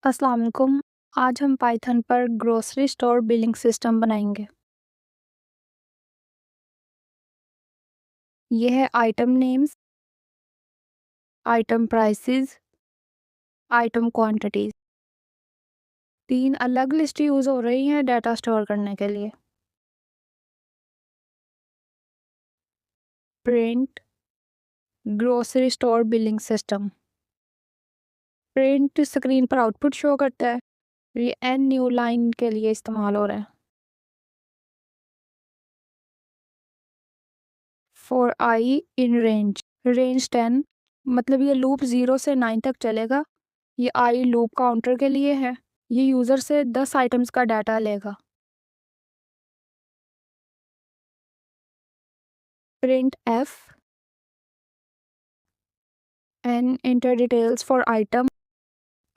अस्सलाम वालेकुम। आज हम पाइथन पर ग्रोसरी स्टोर बिलिंग सिस्टम बनाएंगे। ये है item names, item prices, item quantities. तीन अलग लिस्ट यूज़ हो रही हैं डाटा स्टोर करने के लिए। Print grocery store billing system. Print screen पर आउटपुट शो करता है। ये एन न्यू लाइन के लिए इस्तेमाल हो रहा है। फॉर आई इन रेंज 10, मतलब ये लूप 0 से 9 तक चलेगा। ये आई लूप काउंटर के लिए है। ये यूज़र से 10 आइटम्स का डाटा लेगा। Print F and inter details for item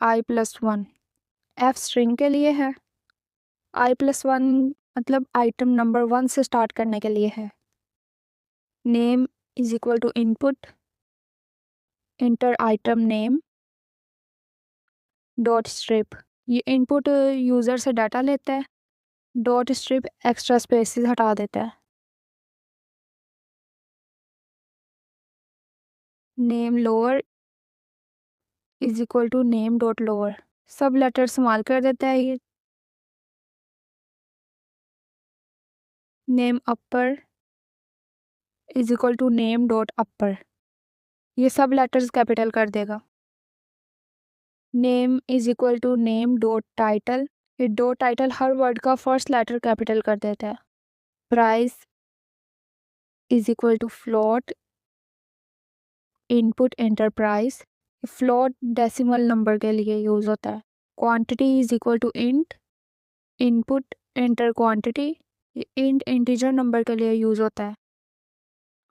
i+1। F string के लिए है। i+1 मतलब आइटम नंबर 1 से स्टार्ट करने के लिए है। Name is equal to input enter item name dot strip. ये इनपुट यूज़र से डाटा लेता है। डॉट स्ट्रिप एक्स्ट्रा स्पेसेस हटा देता है। Name lower is equal to name dot lower. सब लेटर स्मॉल कर देता है ये। Name upper is equal to name dot upper. ये सब लेटर्स कैपिटल कर देगा। Name is equal to name dot title. ये डॉट टाइटल हर वर्ड का फर्स्ट लेटर कैपिटल कर देता है। Price is equal to float input enter price. Float decimal number के लिए यूज होता है। Quantity is equal to int input enter quantity. ये इंट इंटीजर नंबर के लिए यूज होता है।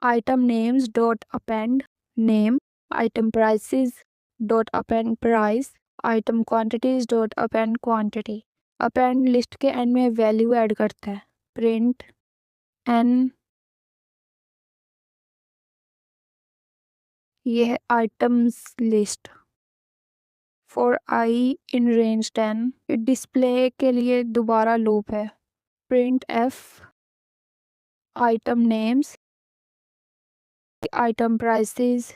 Item names dot append name. Item prices dot append price. Item quantities dot append quantity. Append list के एंड में value add करता है। Print n, ये है items list for I in range 10। Display के लिए दोबारा लूप है। Print f item names item prices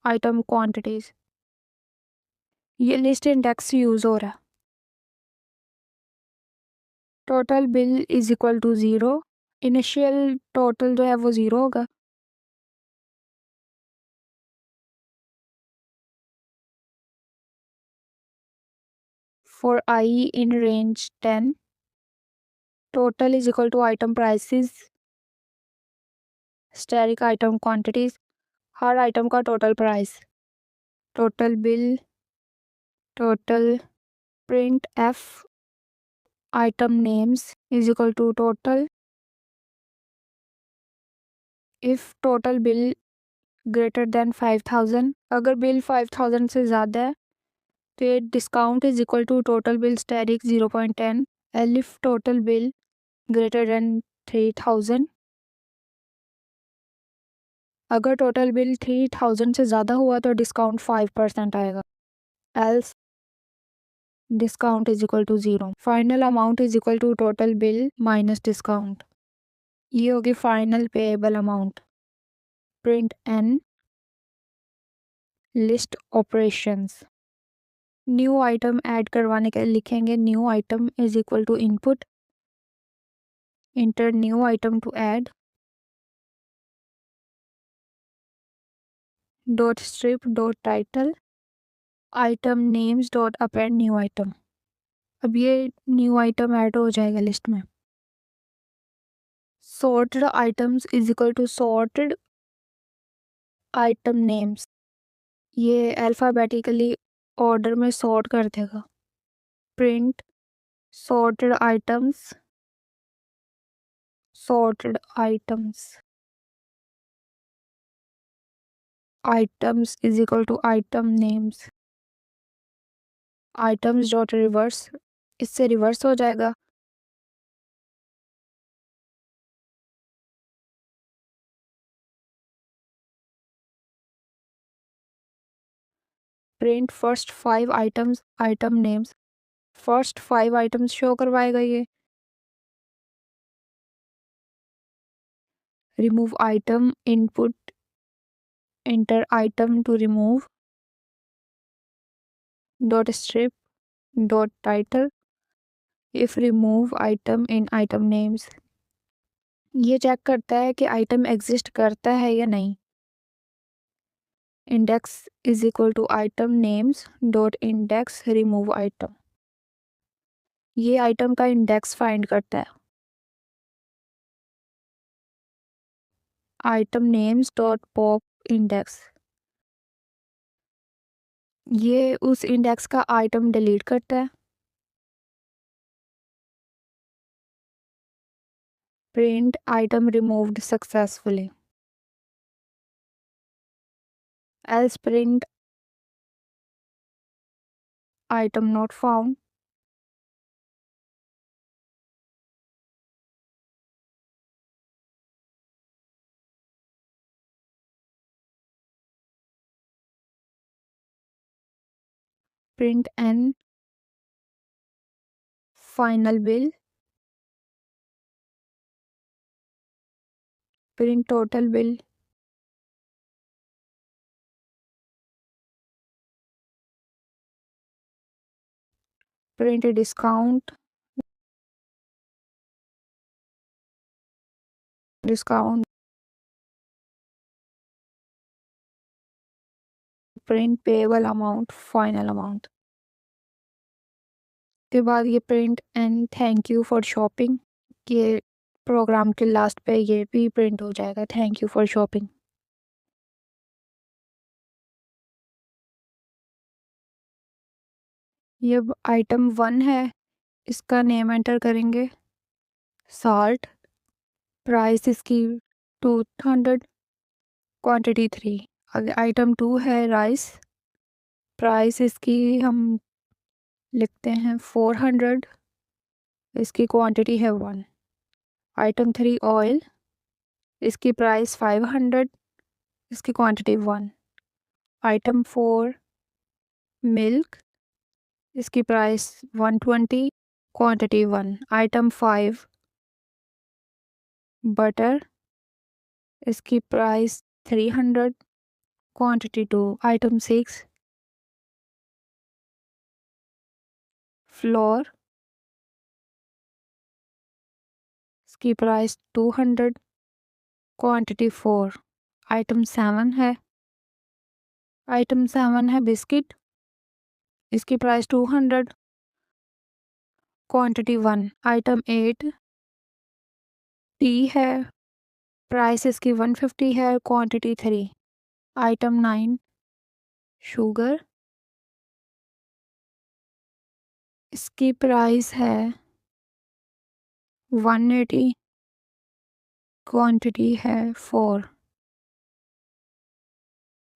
item quantities. ये लिस्ट इंडेक्स यूज हो रहा है। Total bill is equal to 0। Initial total जो है वो 0 होगा। For I in range 10 total is equal to item prices static item quantities. हर item का total price. Total bill total. Print f item names is equal to total if total bill greater than 5000। अगर bill 5000 से ज़्यादा है तो discount is equal to total bill static 0.10। If total bill greater than 3000। अगर total bill 3000 से ज़्यादा हुआ तो डिस्काउंट 5% आएगा। Else discount is equal to 0। Final amount is equal to total bill minus discount. ये होगी final payable amount. Print n list operations. New item add करवाने के लिए लिखेंगे new item is equal to input enter new item to add dot strip dot title item names dot append new item. अब ये new item add हो जाएगा list में। sorted items is equal to sorted item names. ये alphabetically order में sort कर देगा। Print sorted items sorted items items is equal to item names items dot reverse. इससे रिवर्स हो जाएगा। Print first 5 items item names. First 5 items show करवाएगा ये। Remove item input enter item to remove dot strip dot title if remove item in item names. ये check करता है कि item exist करता है या नहीं। Index is equal to item names dot index remove item. ये आइटम का इंडेक्स फाइंड करता है। Item names dot pop index, ये उस इंडेक्स का आइटम डिलीट करता है। Print item removed successfully, else print item not found. Print n final bill, print total bill, print discount discount, print payable amount final amount. के बाद ये print end thank you for shopping, ये programme के last पे ये भी print हो जाएगा, थैंक यू फॉर शॉपिंग। ये आइटम 1 है, इसका नेम एंटर करेंगे साल्ट, प्राइस इसकी 200, क्वांटिटी 3। अगर आइटम 2 है राइस, प्राइस इसकी हम लिखते हैं 400, इसकी क्वांटिटी है 1। आइटम 3 ऑयल, इसकी प्राइस 500, इसकी क्वांटिटी 1। आइटम 4 मिल्क, इसकी प्राइस 120, क्वांटिटी 1। आइटम 5 बटर, इसकी प्राइस 300, क्वांटिटी 2। आइटम 6 फ्लोर, इसकी प्राइस 200, क्वांटिटी 4। आइटम 7 है, आइटम 7 है बिस्किट, इसकी प्राइस 200, क्वांटिटी 1। आइटम 8 टी है, प्राइस इसकी 150 है, क्वांटिटी 3। आइटम 9 शुगर, इसकी प्राइस है 180, क्वांटिटी है 4।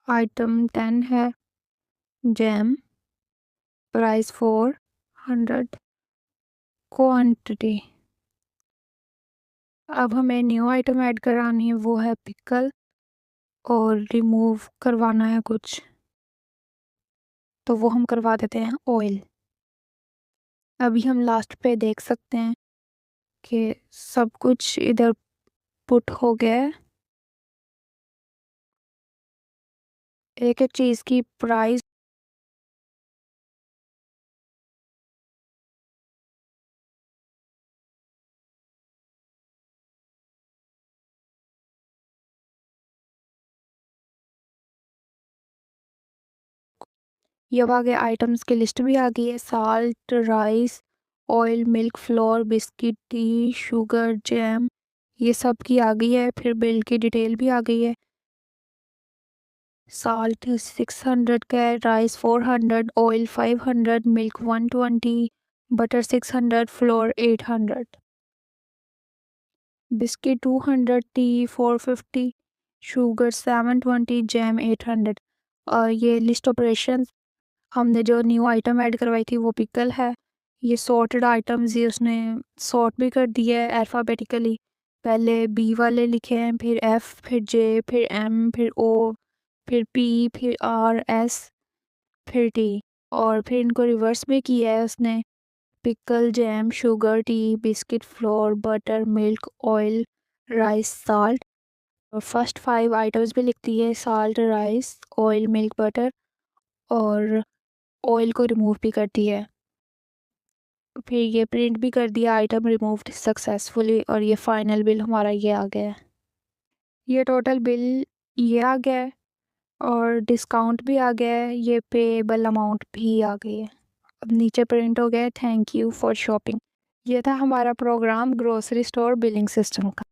आइटम 10 है जैम, प्राइस 400, क्वांटिटी। अब हमें न्यू आइटम ऐड करानी है, वो है पिकल, और रिमूव करवाना है कुछ, तो वो हम करवा देते हैं ऑयल। अभी हम लास्ट पे देख सकते हैं कि सब कुछ इधर पुट हो गया है। एक एक चीज़ की प्राइस ये अब आगे आइटम्स की लिस्ट भी आ गई है। Salt, rice, oil, milk, floor, biscuit, T, sugar, jam, ये सब की आ गई है। फिर बिल की डिटेल भी आ गई है। साल्ट 600 का है, rice 400, oil 500, milk 120, butter 600, floor 800, biscuit 200, T 450, sugar 720, jam 800। और ये लिस्ट ऑपरेशन हमने जो न्यू आइटम ऐड करवाई थी वो पिकल है। ये सॉर्टेड आइटम्स ये उसने सॉर्ट भी कर दिया है अल्फ़ाबेटिकली। पहले बी वाले लिखे हैं, फिर एफ़, फिर जे, फिर एम, फिर ओ, फिर पी, फिर आर, एस, फिर टी, और फिर इनको रिवर्स में किया है उसने। Pickle, jam, sugar, T, biscuit, floor, butter, milk, oil, rice, salt. और फर्स्ट 5 आइटम्स भी लिखती है, salt, rice, oil, milk, butter, और ऑयल को रिमूव भी करती है। फिर ये प्रिंट भी कर दिया, आइटम रिमूव्ड सक्सेसफुली, और ये फाइनल बिल हमारा ये आ गया है। ये टोटल बिल ये आ गया है, और डिस्काउंट भी आ गया है, ये पेएबल अमाउंट भी आ गई है। अब नीचे प्रिंट हो गया है, थैंक यू फॉर शॉपिंग। ये था हमारा program grocery store billing system का।